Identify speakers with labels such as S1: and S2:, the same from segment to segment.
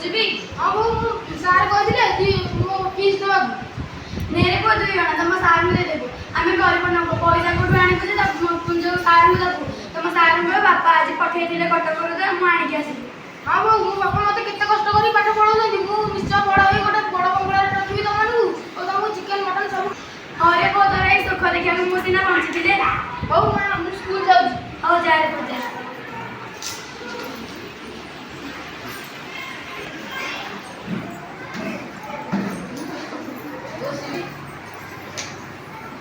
S1: ଯିବି?
S2: ହଁ ମୁଁ ସାର୍ କହିଥିଲେ କି ମୋ ଫିସ୍ ଦେବାକୁ। ନେରେ ପୁଅ 2 ଜଣ ତମ ସାର୍ଙ୍କୁ ଦେଇଦେବୁ। ଆମେ ଗରିବ ନବୁ ପଇସା କୋଉଠୁ ଆଣିବୁ ଯେ ଯୋଉ ସାର୍ଙ୍କୁ ଦେବୁ। ତମ ସାର୍ଙ୍କୁ କହିବ ବାପା ଆଜି ପଠେଇଥିଲେ କଟକରୁ ଯେ ମୁଁ ଆଣିକି ଆସିବି। ହଁ ବୋଉ ମୋ ବାପା ମୋତେ କେତେ କଷ୍ଟ କରି ପାଠ ପଢ଼ାଉଛନ୍ତି। ମୁଁ ନିଶ୍ଚୟ ବଡ଼ ହେଇ ଗୋଟେ ବଡ଼ ବଙ୍ଗଳାରେ ରଖିବି ତମମାନଙ୍କୁ ଓ ତମକୁ ଚିକେନ୍ ମଟନ୍ ସବୁ। ହରେ ପୁଅ ତୋର ଏଇ ସୁଖ ଦେଖିବାକୁ ମୁଁ ସିନା ବଞ୍ଚିଛି ଯେ। ହଉ ମା ମୁଁ ସ୍କୁଲ ଯାଉଛି। ହଉ ଯାଏ ପୁଅ ଯା।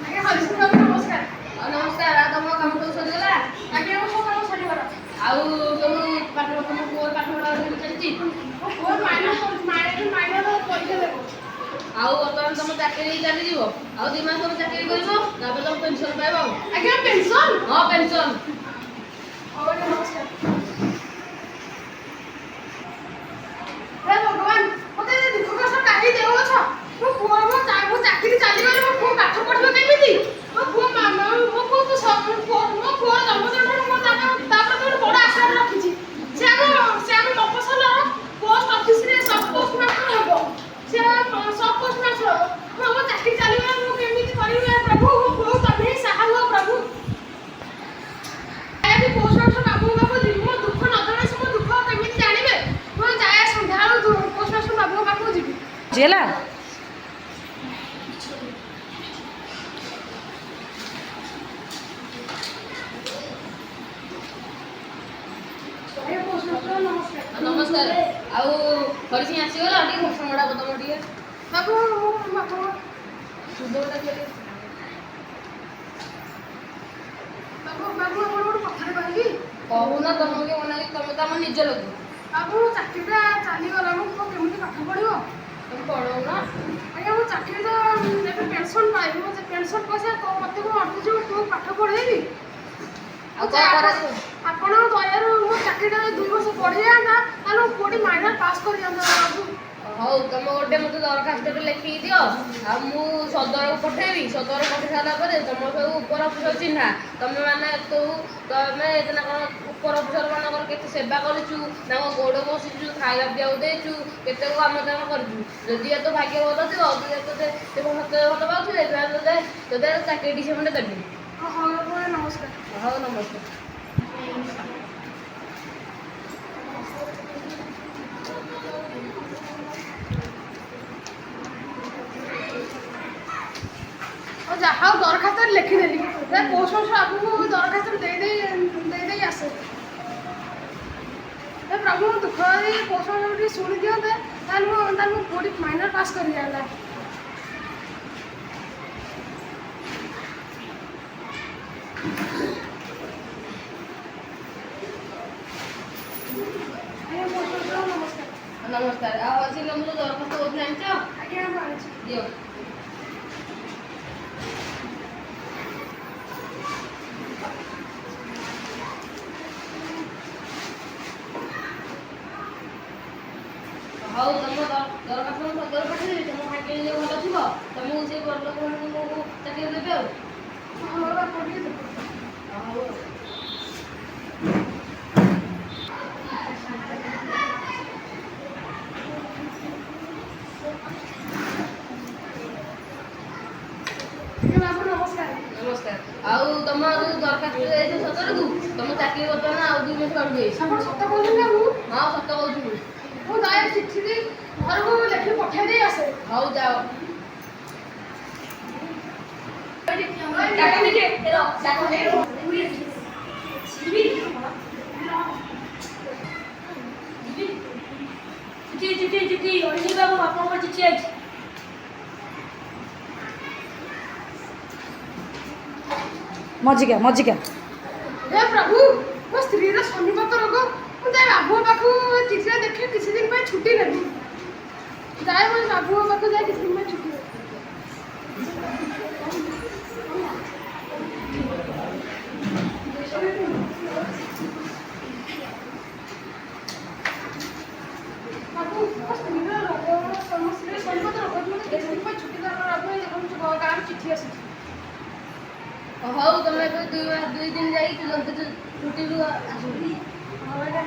S2: ଆଜ୍ଞା ହରିଶ୍ଚନ୍ଦ୍ର ବାବୁ ନମସ୍କାର।
S1: ନମସ୍କାର। ଆଉ ତମ କାମ ସବୁ ସରିଗଲା?
S2: ଆଜ୍ଞା ମୋ କାମ ସରିଗଲା।
S1: ଆଉ ସବୁ ତମ ପୁଅର ପାଠ ପଢ଼ା କେମିତି ଚାଲିଛି?
S2: ମୋ ପୁଅ ମାଇନର ପରୀକ୍ଷା ଦେବ।
S1: ଆଉ ବର୍ତ୍ତମାନ ତମ ଚାକିରି ଚାଲିଯିବ। ଆଉ 2 ମାସ ତମ ଚାକିରି କରିବ, ତାପରେ ତମ ପେନସନ ପାଇବ।
S2: ଆଜ୍ଞା ପେନସନ୍?
S1: ହଁ ପେନସନ।
S2: ହଉ ଆଜ୍ଞା ନମସ୍କାର। ହେ ଭଗବାନ ମୋତେ ଦୁଃଖ କଷ୍ଟ କାହିଁ ଦେଉଅଛ? ମୋ ପୁଅ ମୋ ଚାକିରି ଚାଲିଗଲେ ମୋ ପୁଅ ପାଠ ପଢ଼ିବ କେମିତି? ମୋ ପୁଅ ଜନ୍ମଦିନଠାରୁ ମୁଁ ତା ପ୍ରତି ଗୋଟେ ବଡ଼ ଆଶା ରଖିଛି। ସେ ଆମ ମଫସଲର ପୋଷ୍ଟ ଅଫିସରେ ସବ୍ ପୋଷ୍ଟ ମାଷ୍ଟର ହେବ। ସେ ସବ୍ ପୋଷ୍ଟ ମାଷ୍ଟର ହେବ। ମୋ ଚାକିରି ଚାଲିଗଲେ ମୁଁ କେମିତି କରିବି ପ୍ରଭୁ? ମୋ ପୁଅ ତମେ ହିଁ ସାହା ହୁଅ ପ୍ରଭୁ। ଆଜି ପୋଷ୍ଟ ମାଷ୍ଟର ବାବୁଙ୍କ ପାଖକୁ ଯିବି। ମୋ ଦୁଃଖ ନ ଜଣେ ସେ ମୋ ଦୁଃଖ କେମିତି ଜାଣିବେ? ମୁଁ ଯାଏ ସନ୍ଧ୍ୟାବେଳୁ ପୋଷ୍ଟ ମାଷ୍ଟର ବାବୁଙ୍କ ପାଖକୁ ଯିବି।
S3: ହେଲା
S2: ଆଜ୍ଞା ପୋଷ୍ଟ ମାଷ୍ଟର ନମସ୍କାର।
S1: ନମସ୍କାର। ଆଉ ହରିସିଂ ଆସିଗଲା ଟିକେ ଘୋଷଣା ଗୁଡ଼ା ତମ ଟିକେ
S2: ବାବୁ ବାବୁ
S1: ସୁଧଟା ଟିକେ
S2: ବାବୁ ବାବୁ ଆପଣ ଗୋଟେ କଥାଟେ କହିବି?
S1: କହୁନ। ତମକୁ କିଏ ମନା କରିଛି? ତମେ ତ ଆମ ନିଜ ଲୋକ।
S2: ବାବୁ ଚାକିରିଟା ଚାଲିଗଲା ମୋ ପୁଅ କେମିତି ପାଠ ପଢ଼ିବ?
S1: ତମେ ପଢ଼ଉନ।
S2: ଆଜ୍ଞା ମୋ ଚାକିରି ତ ଏବେ ପେନସନ୍ ପାଇବି। ମୋ ପେନସନ୍ ପଇସା ମୋତେ କ'ଣ ଅଟକିଯିବ? ପୁଅକୁ ପାଠ ପଢ଼େଇବି।
S1: ଆଉ କ'ଣ କରାଯିବ?
S2: ଆପଣଙ୍କ ଦୟାରୁ ମୋ ଚାକିରିଟା 2 ବର୍ଷ ବଢ଼ିଯାଆନ୍ତା ତାହେଲେ ମୋ ପୁଅଟି ମାଇନର ପାସ୍ କରିଯାଆନ୍ତା ବାବୁ।
S1: ହଉ ତମେ ଗୋଟେ ମୋତେ ଦରଖାସ୍ତଟେ ଲେଖିକି ଦିଅ। ଆଉ ମୁଁ ସଦରକୁ ପଠେଇବି। ସଦର ପଠେଇ ସାରିଲା ପରେ ତମର ସବୁ ଉପର ଅଫିସର ଚିହ୍ନା। ତମେ ଏତେ କ'ଣ ଉପର ଅଫିସର ମାନଙ୍କର କେତେ ସେବା କରିଛୁ, ତାଙ୍କ ଗୋଡ଼ ବସିଛୁ, ଖାଇବା ପିଇବାକୁ ଦେଇଛୁ, କେତେ କାମ ଦାମ କରିଛୁ। ଯଦି ତୋ ଭାଗ୍ୟ ଭଲ ଥିବ, ତୋତେ ଭଲ ପାଉଥିବେ, ତୋତେ ଚାକିରିଟି ସେ ଖଣ୍ଡେ ଦେବେ।
S2: ହଉ ବାବୁ ନମସ୍କାର।
S1: ହଉ ନମସ୍କାର।
S2: ଆଉ ଯାହା ହଉ ଦରଖାସ୍ତରେ ଲେଖିଦେଲି। ପୋଷ୍ଟ ମାଷ୍ଟର ବାବୁଙ୍କୁ ଦରଖାସ୍ତ ଦେଇ ଆସେ। ପ୍ରଭୁ ମୋ ଦୁଃଖ ଯଦି ପୋଷ୍ଟ ମାଷ୍ଟର ଟିକେ ଶୁଣି ଦିଅନ୍ତେ ତାହେଲେ ମୋ ପୁଅଟି ମାଇନର ପାସ୍ କରିଯାଆନ୍ତା। ଆଜ୍ଞା ପୋଷ୍ଟ ମାଷ୍ଟର ନମସ୍କାର।
S1: ନମସ୍କାର। ଆଉ ଅଛି ତମକୁ ଦରଖାସ୍ତ କୋଉଠି ଆଣିଛ?
S2: ଆଜ୍ଞା ମୁଁ ଆଣିଛି।
S1: ଦିଅ। ହଉ ତମ ଦରଖାସ୍ତ ମୁଁ ସଦର ପଠେଇଦେବି। ତମ ଭାଗ୍ୟ ଯଦି ଭଲ ଥିବ ତମକୁ ସେ ବଡ଼ ଲୋକମାନଙ୍କୁ ଚାକିରି ଦେବେ ଆଉ।
S2: ହଉ ଆପଣ ଟିକେ ଦେଖ।
S1: ହଉ।
S2: ଆଜ୍ଞା ବାବୁ ନମସ୍କାର।
S1: ନମସ୍କାର। ଆଉ ତମ ଯୋଉ ଦରଖାସ୍ତ ଦେଇଛ ସଦରକୁ, ତମ ଚାକିରି ବର୍ତ୍ତମାନ ଆଉ 2 ମାସ ଆଡ଼କୁ ହେଇଛି।
S2: ଆପଣ ସତ କହୁଛନ୍ତି ବାବୁ?
S1: ହଁ ସତ କହୁଛି ମୁଁ।
S2: ମୁଁ ଯାଏ ଚିଠି ଘରକୁ ଲେଖି ପଠାଇ ଦେଇ ଆସେ।
S1: ହଉ ଯାଅ।
S3: ଚିଠି ଅନିଲ ବାବୁ ଆପଣଙ୍କ ଚିଠି ଅଛି। ମଜିକା
S2: ହେ ପ୍ରଭୁ ମୋ ସ୍ତ୍ରୀର ଶନିପାତ ରୋଗ। ମୁଁ ଯାଏ ବାବୁଙ୍କ ପାଖକୁ ଚିଠିରେ ଦେଖେ କିଛି ଦିନ ପାଇଁ ଛୁଟି ନେବି। ଯାଏ ମୋ ବାବୁଙ୍କ ପାଖକୁ ଯାଏ କିଛି ଦିନ ପାଇଁ ଛୁଟି ନେବି। ବାବୁ ମୋ ସ୍ତ୍ରୀର ଶନିପାତ ରୋଗ ମୋତେ କିଛି ଦିନ ପାଇଁ ଛୁଟି ଦରକାର। ବାବୁ ଗାଁରୁ ଚିଠି ଆସିଛି।
S1: ହଉ ତମେ ଏବେ 2 ଦିନ ଯାଇକି ଛୁଟିରୁ ଆସିବ।
S2: ହଁ ଆଜ୍ଞା।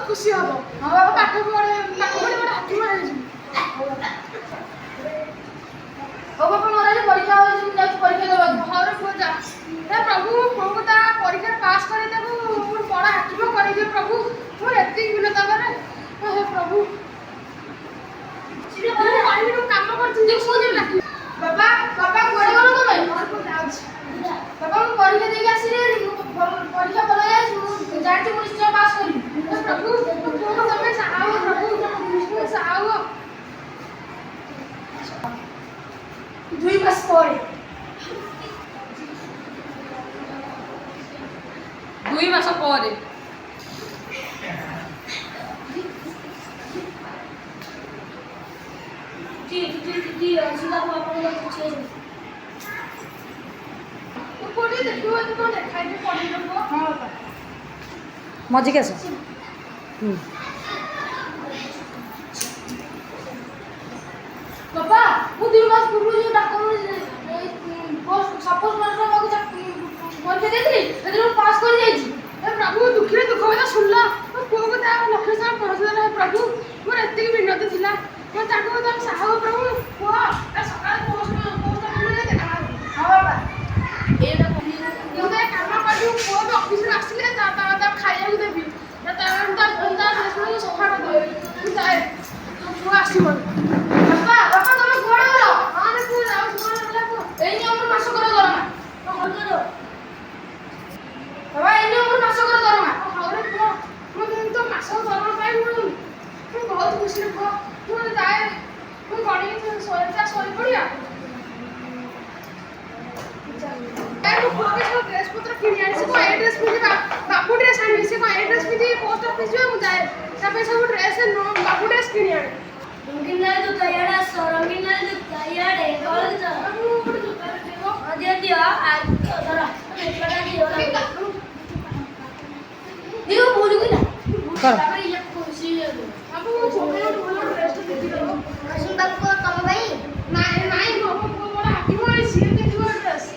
S2: खुशी हम हाँ पाठ पढ़े गोटे हाकिम हो बापा मोर आज परीक्षा परीक्षा देवा घर पुआ जा प्रभु मो को परीक्षा पास करे बड़ हाकिम कर प्रभु मोर एत विनता करे हे प्रभु काम कर बाबा बाबा गोड़े गल तुम बाबा मुझे परीक्षा देके आसली परीक्षा भल जाए मुझे निश्चय पास करी प्रभु तुम साहब प्रभु साहब 2 मास पर
S1: 2 मास पर
S3: जी सीधा को आपन पूछे
S2: कोडी देखियो तो देखाई दे पड़ी लोग हां
S3: मजी कैसे
S2: बाबा वो 2 मास पूर्व जो डाक्टर पोस्ट सपोज नरसा को परीक्षा देथली एदरो पास कर जाई ए प्रभु दुखी दुख होता सुनला तो को को ता लक्ष्य साहब पहुंचला है प्रभु मोर एत्ती विनती थिला मैं ताको तो साहब प्रभु को ए सकाळ पोस्ट मिले देखा हां बाबा एटा ମୁଁ ତ କାମ କରିବି ପୁଅ ବି ଅଫିସରୁ ଆସିଲେ ତା ଖାଇବାକୁ ଦେବି ତା ସଫା କରିଦେବି ମୁଁ ଯାଏ ପୁଅ ଆସିବନି ବାପା ବାପା ତମେ କୁଆଡ଼େ ଗଲ ହଁ ପୁଅ ଯାଉଛି ଏଇନି ଆମର ମାସକର ଦରମା ବାବା ଏଇନି ଆମର ମାସକର ଦରମା ହଉରେ ପୁଅ ମୁଁ କିନ୍ତୁ ମାସକ ଦରମା ପାଇ ମୁଁ ବହୁତ ଖୁସିରେ ପୁଅ ମୁଁ ଯାଏ ମୁଁ ଗଣିକି ଶୋଇପଡ଼ିବା ड्रेस पत्र किनी आनी से ए ड्रेस पिंधि बापू ड्रेस आनी से ए ड्रेस पिंधि पोस्ट ऑफिस जो मु जाए तबे सब ड्रेस बापू ड्रेस किनी आनी
S3: रंगीन लाल तो तैयार रंगीन लाल तो तैयार है कॉलेज जा
S2: बापू ऊपर जूता रखो
S3: अजय दिया आज धरा एकटा दियो दियो बोल गई ना
S2: तापर ये खुशी है बापू छोटे छोटे ड्रेस तो पिंधि दो
S3: सुन बापू तम भाई
S2: नाही नाही बापू बड़ा हाथी होई सी देखियो ड्रेस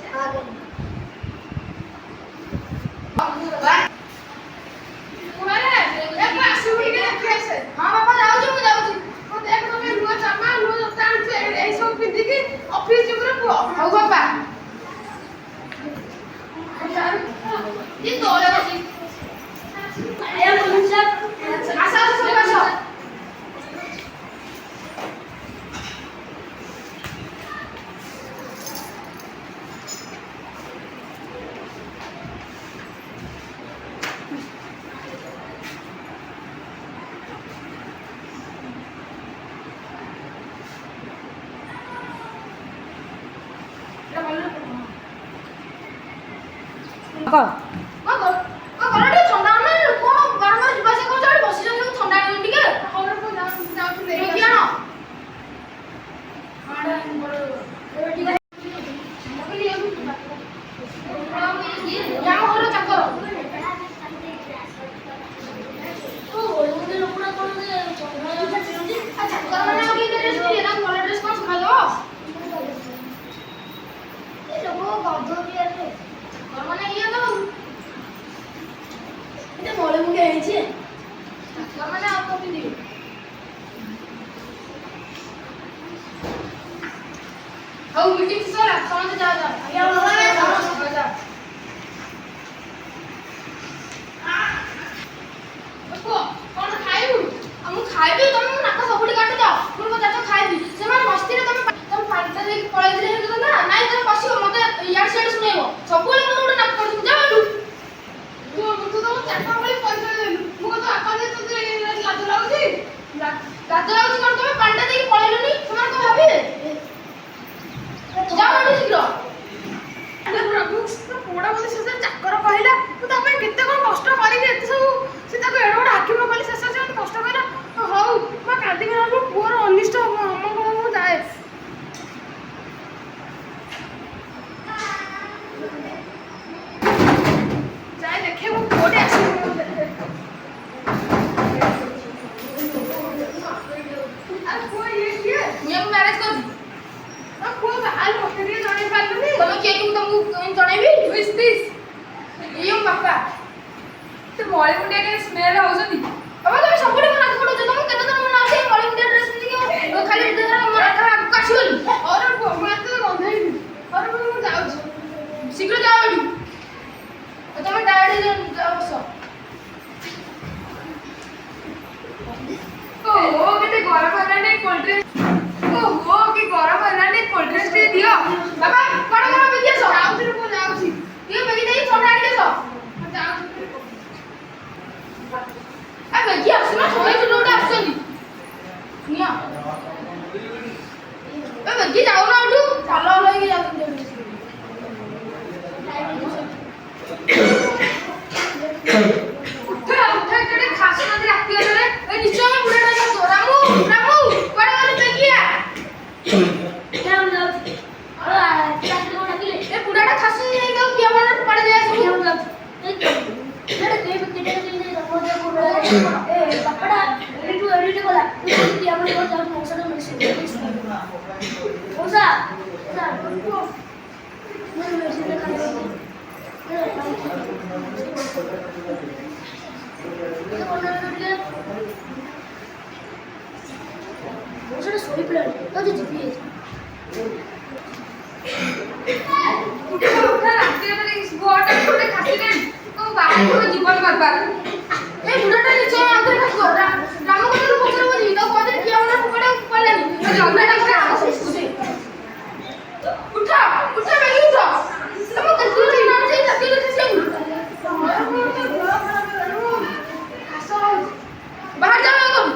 S2: କଣ କର ଟିକେ ଥଣ୍ଡା ନା କଣ ବାରମ୍ବାର ଯିବା ଆସିବା କରୁଛ ଏଠି ବସିଛନ୍ତି ଥଣ୍ଡା ହେଇଗଲାଣି ଟିକେ
S1: ଖବର କଣ ଯାଉଛୁ
S2: ଦେଖି ଆଣ ଆମ ଘର ଚାକର ଚାକର ମାନେ ଆଉ କେହି ଡ୍ରେସ୍ ପିନ୍ଧିବେ ନା ଭଲ ଡ୍ରେସ୍ କଣ ଶୁଖାଇଦବ ମାନେ ଇଏ ତ ଚାକର ମାନେ ଆଉ କଣ ପିନ୍ଧିବେ ହଉ ମିଟିଂ ସରିଲା ସମସ୍ତେ ଯାଅ ଯାଅ କଣ ଖାଇବୁ ଆଉ ମୁଁ ଖାଇବି ତମେ ମୋ ନାକ ସବୁଠି କାଟୁଛ ପୁଣି ମୋ ଚାଚା ଖାଇବି ସେମାନେ ମସ୍ତିରେ ତମେ ପାଣିଟା ଦେଇକି ପଳେଇଥିଲେ ହେଇଥିଲା ନା ନାଇଁ ତମେ ବସିବ ମତେ ଇଆଡେ ସିଆଡେ ଶୁଣେଇବ ସବୁବେଳେ ମତେ ଗୋଟେ ନାକ କାଟୁଛି ଯାଅ ଏଠୁ
S1: ତୁ ତ ମୋ ଚାକର ଭଳି ପରିଚୟ ଦେଲୁ ମୁଁ କଣ ତୋ ବାପା ଯେ ତୋତେ ଲାଜ ଲାଗୁଛି
S2: ଲାଜ ଲାଗୁଛି କଣ ତମେ ପାଣିଟା ଦେଇକି ପଳେଇଲନି ସେମାନେ କଣ ଭାବିବେ ଯାଅ ଏଠୁ ଶୀଘ୍ର
S1: ପୁଅଟା ମୋତେ ଶେଷରେ ଚାକର କହିଲା ମୁଁ ତା ପାଇଁ କେତେ କଣ କଷ୍ଟ କରିକି ଏତେ ସବୁ ସେ ତାକୁ ଏଡ଼େ ବଡ଼ ହାକିମ କଲି ଶେଷରେ ସେ ମୋତେ କଷ୍ଟ କହିଲା ହଉ ମୁଁ କାନ୍ଦିକି ରହିବୁ ପୁଅର ଅନିଷ୍ଟ ଅମଙ୍ଗଳ ମୁଁ ଯାଏ ଦେଖେ ମୁଁ ପୁଅଟେ ଆସିବ ପୁଅ ଇଏ କିଏ
S2: ମୁଁ ୟାକୁ ମ୍ୟାରେଜ କରୁଛି
S1: ପୁଅ ବାହାରୁ ମୋତେ ଟିକେ ଜଣେଇ ପାରିଲୁନି
S2: ତମେ କିଏ କି ମୁଁ ତମକୁ ଜଣେଇବି ଇଏ ମୋ ବାପା
S1: ସେ ମଳି ମୁଣ୍ଡିଆ କାହିଁ ସ୍ମେଲ୍ ହେଉଛନ୍ତି
S2: ବାବା ତମେ ସବୁଠି ମୋ ନାକ କାଟୁଛ ତମକୁ କେତେ ଥର ମନା ଅଛି ମଳି ମୁଣ୍ଡିଆ ଡ୍ରେସ୍ ପିନ୍ଧିକି ଖାଲି ମୋ ନାକ ଆଗକୁ ଆସିବନି
S1: ଅରେ ପୁଅ ମୁଁ ଏତେ ଗନ୍ଧେଇବି ଅରେ ପୁଅ ମୁଁ ଯାଉଛି
S2: ଶୀଘ୍ର ଯାଅ ଏଠୁ ତମେ ଡାଇରେକ୍ଟ ଯାଅ ବସ
S1: ଓହୋ କେତେ ଗରମ ହେଲାଣି କୋଲ୍ଡ ଡ୍ରିଙ୍କ୍ସ ଓହୋ କି ଗରମ ହେଲାଣି କୋଲ୍ଡ ଡ୍ରିଙ୍କ୍ସ ଟିକେ ଦିଅ
S2: ବାବା କଣ କଣ ବେଗି ଆସ
S1: ଯାଉଛି ରେ ପୁଅ ଯାଉଛି
S2: ଟିକେ ବେଗି ଦେଇ ଥଣ୍ଡା ଆଣିକି ଆସ
S1: ଯାଉଛି
S2: ବେଗି ଆସୁନ ଶହେ କିଲୋମିଟର ଆସୁଛନ୍ତି ନିଅ ବେଗି ଯାଉନ ଏଠୁ ଚାଲ ହେଇକି ଯାଉଛନ୍ତି
S1: ଉଠ ଏତେ ଖାସୁଛନ୍ତି ରାତି ହେଲେ
S2: ନିଶ୍ଚୟ ଆମେ ବୁଢ଼ା ଟା ରାମୁ ରାମୁ କୁଆଡେ ଗଲୁ ବେଗିଆ ଏ ବୁଢ଼ାଟା ଖାସି ନେଇ ତାକୁ କିଏ ବଡ଼ ପାଣି ଦେଇ ଆସିବୁ
S1: জীবন বরবাদ
S2: এই বুড়াটা নিচে আমাদের কাছে রামু কত বছর বলি তো কদের কি আমরা পড়ে পড়লানি জলটা করে আসছে উঠা উঠা বেগি উঠা তুমি কত দিন না যাই তাকে দেখে बाहर जाओ तुम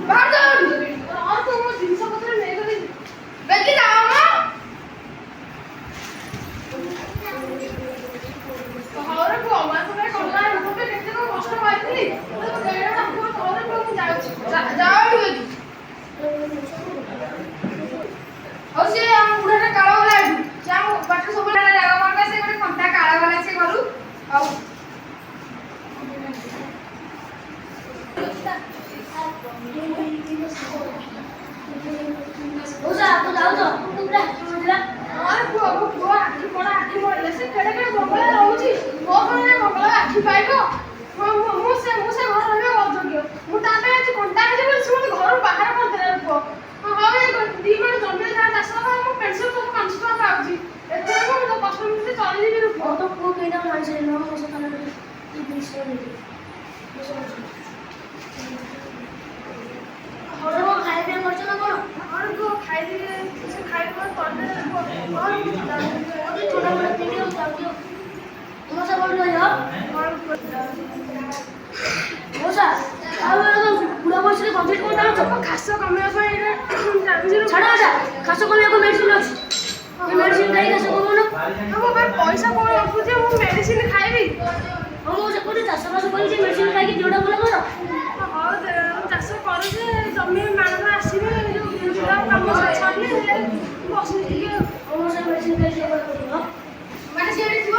S2: बाहर जाओ
S1: और तो वो जिनसे पत्र नहीं करी
S2: बेटी जाओ ना
S1: और को मैं तो कल्ला को पे केते को कष्ट पाइली तो गेड़ा ना को और को मु
S2: जाओ बेटी और से हम बुढ़ाटा काळा वाला आइडू से हम बाटे सब
S1: जागा मारका से गोटे कंटा काळा वाला से करू
S2: आओ
S3: ओसा तो जाओ तो तुमरा तुमरा
S1: और को आखि पड़ा से केड़े केड़े बंगला रहउची मो कोने बंगला आखि पाइबो मु से घर रहबे अयोग्य मु ताते आज कंटा जे बोल से मते घर बाहर कर देला को हां ए दी मन जम्मे जा चाष कर मु पेंशन को 500 टका पाउची एते को तो कष्ट मिलते चली जीबी रुपो
S3: तो को केना मानसे न हो सकना ई विषय नहीं और वो खाए पे खर्च ना करो
S1: और को खाई दिए से खाई को करने और
S3: अभी छोटा बड़ा वीडियो जाओ मोसा बोल रहे हो मोसा ଆଉ ଏଟା ବୁଢା ବୟସରେ କମ୍ପ୍ଲିଟ୍ କରି ଜାଣୁଛ
S1: ଖାସ କମେଇବା ପାଇଁ ଏଇଟା
S3: ଛାଡ଼ ଆଚ୍ଛା ଖାସ କମିବାକୁ ମେଡିସିନ ଅଛି ଏ ମେଡିସିନ ଖାଇ ଖାସ କମଉନ
S2: ମୋ ପାଖରେ ପଇସା କ'ଣ ରଖୁଛି ମୁଁ ମେଡ଼ିସିନ ଖାଇବି।
S3: ହଉ ମୁଁ ସେପଟେ ଚାଷବାସ କରିଛି ମେଡ଼ିସିନ ଖାଇକି ଯୋଉଟା ଭଲ କର।
S2: ହଉ ଚାଷ କରୁଛି ଜମି ମାନଙ୍କ ଆସିବେ ଯୋଉ କାମ ଛାଡ଼ିଲେ ବସିବି ଟିକେ।
S3: ହଉ ମୋ ସାଙ୍ଗେ ମେଡ଼ିସିନ ଖାଇକି ଯୋଉଟା କରିବ।
S2: ମାନେ ସିଏ ଥିବ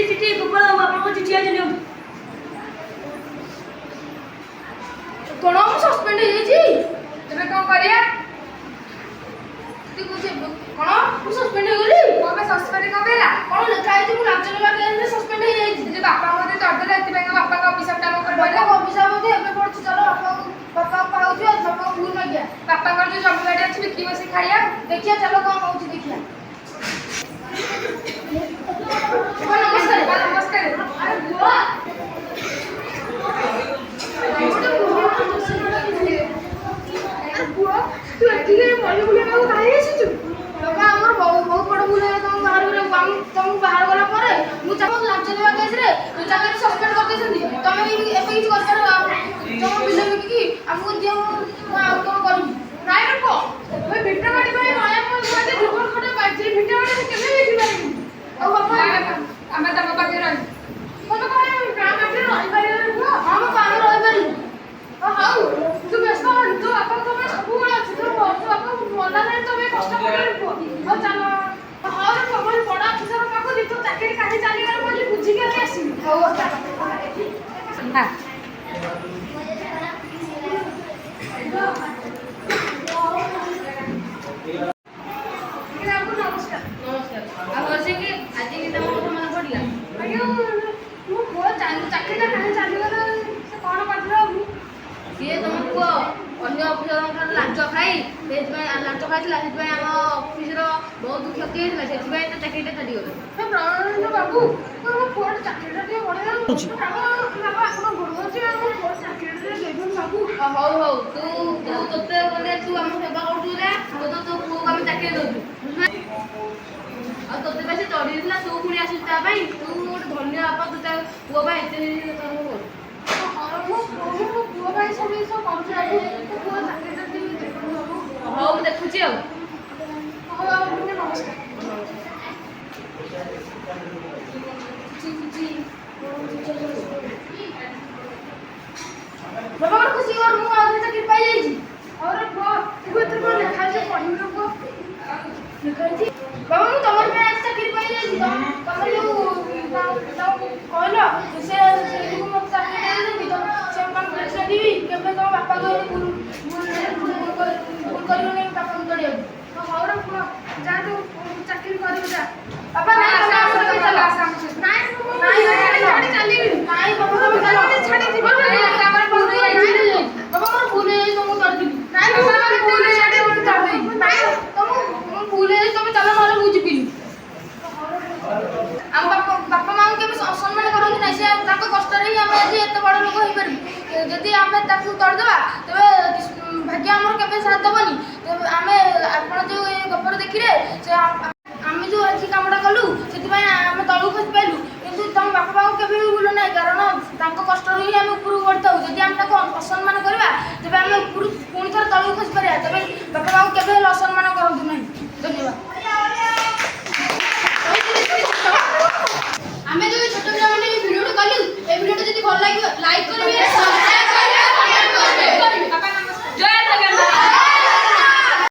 S3: ଚିଠି ଗୋପାଳ ବାବୁ ଆପଣଙ୍କ ଚିଠି ଆଜି ନିଅନ୍ତୁ।
S2: କ'ଣ ମୁଁ ସସ୍ପେଣ୍ଡ ହେଇଯାଇଛି? ଏବେ କ'ଣ କରିବା? କ'ଣ ମୁଁ ସସ୍ପେଣ୍ଡ ହେଇଗଲି? କ'ଣ ପାଇଁ ସସ୍ପେଣ୍ଡ କ'ଣ ହେଲା? କ'ଣ ଲେଖା ହେଇଛି ମୁଁ ଲାଞ୍ଚ ନେବା କେସରେ ସସ୍ପେଣ୍ଡ ହେଇଯାଇଛି? ଯେ ବାପା ମୋତେ ତଡ଼ିଦେଲେ ଏଥିପାଇଁ ବାପାଙ୍କ ଅଭିଶାପଟା ମୋ ଉପରେ ପଡ଼ିଲା। ଅଭିଶାପ ମୋତେ ଏବେ ପଡ଼ୁଛି। ଚାଲ ବାପାଙ୍କୁ ପାଉଛି ବାପାଙ୍କୁ ଭୁଲ ମାଗିବା। ବାପାଙ୍କର ଯୋଉ ଜମି ବାଡ଼ି ଅଛି ବିକ୍ରି ବସି ଖାଇବା। ଦେଖିବା ଚାଲ କ'ଣ ହେଉଛି ଦେଖିବା। ନମସ୍କାର ନମସ୍କାର। ଆରେ ବୁଆ ତୁ ଏଠିକି ମଳି ବୁଲିବାକୁ କାହିଁ ଆସିଛୁ? ବାବା ଆମର ବହୁତ ବଡ଼ ଭୁଲ ହେଲା ତମକୁ ବାହାର କରିବାକୁ। ତମକୁ ବାହାର ଗଲା ପରେ ମୁଁ ଚାହୁଁଛି ଲାଞ୍ଚ ଦେବା କେସରେ ଚାକିରି ସସ୍ପେଣ୍ଡ କରିଦେଇଛନ୍ତି। ତମେ ଏବେ କିଛି କରିପାରିବ? ତମ ବିଲ ବିକିକି ଆମକୁ ଦିଅ। ମୁଁ ଆଉ କ'ଣ କରିବି? ନାଇଁ ବାପ ମୁଁ ଭିଟା ବାଡ଼ି ପାଇଁ ଜୀବନ ଖଣ୍ଡେ ପାଇଛି। ଭିଟା ବାଡ଼ି କେବେ ବିକିପାରିବି? ଆଉ ବାପା ଆମେ ତମ ପାଖରେ ରହିବୁ। ତମେ କ'ଣ ଗାଁ ପାଖରେ ରହିପାରିବନି? ହଁ ମୁଁ ପାଖରେ ରହିପାରିବି। ହଉ ତୁ ବ୍ୟସ୍ତ ହନି। ତୋ ବାପା ତୋ ପାଇଁ ସବୁବେଳେ ଅଛି। ତୋ ବାପା ମଲା ନାହିଁ ତୋ ପାଇଁ କଷ୍ଟ କରିବାକୁ ପୁଅ। ହଉ ଚାଲ। ହଉ ରେ ପୁଅ ବଡ଼ ଅଫିସର ପାଖକୁ ତୋ ଚାକିରି କାହିଁ ଚାଲିଗଲା ବୋଲି ବୁଝିକି ଆଣି ଆସିବି। ହଉ ଚାଲ। ନମସ୍କାର।
S1: ଆଉ ବସିକି ଆଜି କି ତମ କଥା ମନେ ପଡ଼ିଲା?
S2: ଆଜ୍ଞା ମୋ ପୁଅ ଚାକିରିଟା କାହିଁ ଚାଲିଗଲା? ସେ କ'ଣ କରିଥିଲା?
S1: ସିଏ ତମ ପୁଅ ଅନ୍ୟ ଅଫିସରଙ୍କ ଠାରୁ ଲାଞ୍ଚ ଖାଇ ସେଥିପାଇଁ ଲାଞ୍ଚ ଖାଇଥିଲା। ସେଥିପାଇଁ ଆମ ଅଫିସର ବହୁତ କ୍ଷତି ହେଇଥିଲା। ସେଥିପାଇଁ ତା ଚାକିରିଟା ଚାଲିଗଲା।
S2: ବାବୁ ମୋ ପୁଅର ଚାକିରିଟା ଟିକେ ବଢ଼େଇ ବାବା ଆପଣ ଗୋଡ଼ ଅଛି। ଆମ ପୁଅ ଚାକିରିଟା ଦେଇଦିଅନ୍ତୁ ବାବୁ।
S1: ହଉ ହଉ ତୋତେ ମାନେ ତୁ ଆମ ସେବା କରୁଛୁ ଯା ତୋ ପୁଅକୁ ଆମେ ଚାକିରି ଦେଉଛୁ। ଆଉ ତୋତେ ବେଶୀ ଚଢ଼ି ଦେଇଥିଲା ତୁ ପୁଣି ଆସିଛୁ ତା ପାଇଁ। ତୁ ଗୋଟେ ଧନ୍ୟ ବାପା ତୁ ତା ପୁଅ ପାଇଁ ଏତେ କରୁ।
S2: ମୋ ପୁଅ ପାଇଁ ସବୁ ଜିନିଷ କରୁଛି ବାବୁ। ମୋ ପୁଅ ଚାକିରିଟା ଟିକେ ଦେଖନ୍ତୁ ବାବୁ।
S1: ହଉ ମୁଁ ଦେଖୁଛି ଆଉ।
S2: ହଉ ବାବୁ ନମସ୍କାର। ବାବା ଗୋଟେ ଖୁସି କର ମୁଁ ଆଉ ଚାକିରି ପାଇଯାଇଛି। ଆଉ ପୁଅ ତୁ ଏଥିରେ କ'ଣ ଲେଖା ଅଛି ପଢ଼ିବି ନା ପୁଅ? ଲେଖା ହେଇଛି ବାବା ମୁଁ ତମର ପାଇଁ ଆଜି ଚାକିରି ପାଇଯାଇଛି। ତମେ ଯୋଉ କହିଲ ସେ ସେଇଠିକୁ ମୋତେ ଚାକିରି ଦେଇଦେବି। ସେମାନଙ୍କୁ ଦେଖିବି କେବେ ତମ ବାପା କହିଲେ ଭୁଲ କରିବନି ବାପାଙ୍କୁ ତଡ଼ିବାକୁ। ହଉ ରେ ପୁଅ ଯା ତୁ ଚାକିରି କରିବୁ ଯା। ବାପା ନାଇଁ ଚାଲିବି। ନାଇଁ ବାପା ତମେ ଛାଡ଼ି ଯିବ। ବାପା ମୋର ଭୁଲ ହେଇଯାଇଛି ତମକୁ ତଡ଼ିଦେବି। ନାଇଁ ଭୁଲ ହେଇଯାଇଛି ତମକୁ ଭୁଲ ହେଇଯାଇଛି ତମେ ଚାଲ ନହେଲେ ମୁଁ ଯିବିନି। ଆମ ବାପା ମାଆଙ୍କୁ କେବେ ଅସମ୍ମାନ କରନ୍ତି ନାହିଁ। ସେ ତାଙ୍କ କଷ୍ଟରେ ହିଁ ଆମେ ଆଜି ଏତେ ବଡ଼ ଲୋକ ହେଇପାରିବୁ। ଯଦି ଆମେ ତାକୁ ତଡ଼ିଦେବା ତେବେ ଭାଗ୍ୟ ଆମର କେବେ ସାଥ ଦେବନି। ତେବେ ଆମେ ଆପଣ ଯେଉଁ ଏ ଗପରେ ଦେଖିଲେ ସେ ଆମେ ଯେଉଁ ଆଜି କାମଟା କଲୁ ସେଥିପାଇଁ ଆମେ ତଳକୁ ଖସି ପାଇଲୁ। କିନ୍ତୁ ତମ ବାପା ମାଆଙ୍କୁ କେବେ ବି ଭୁଲ ନାହିଁ। କାରଣ ତାଙ୍କ କଷ୍ଟରୁ ହିଁ ଆମେ ଉପରକୁ ବଢ଼ିଥାଉ। ଯଦି ଆମେ ତାକୁ ଅସମ୍ମାନ କରିବା ତେବେ ଆମେ ଉପରୁ ପୁଣି ଥରେ ତଳକୁ ଖସି ପାରିବା।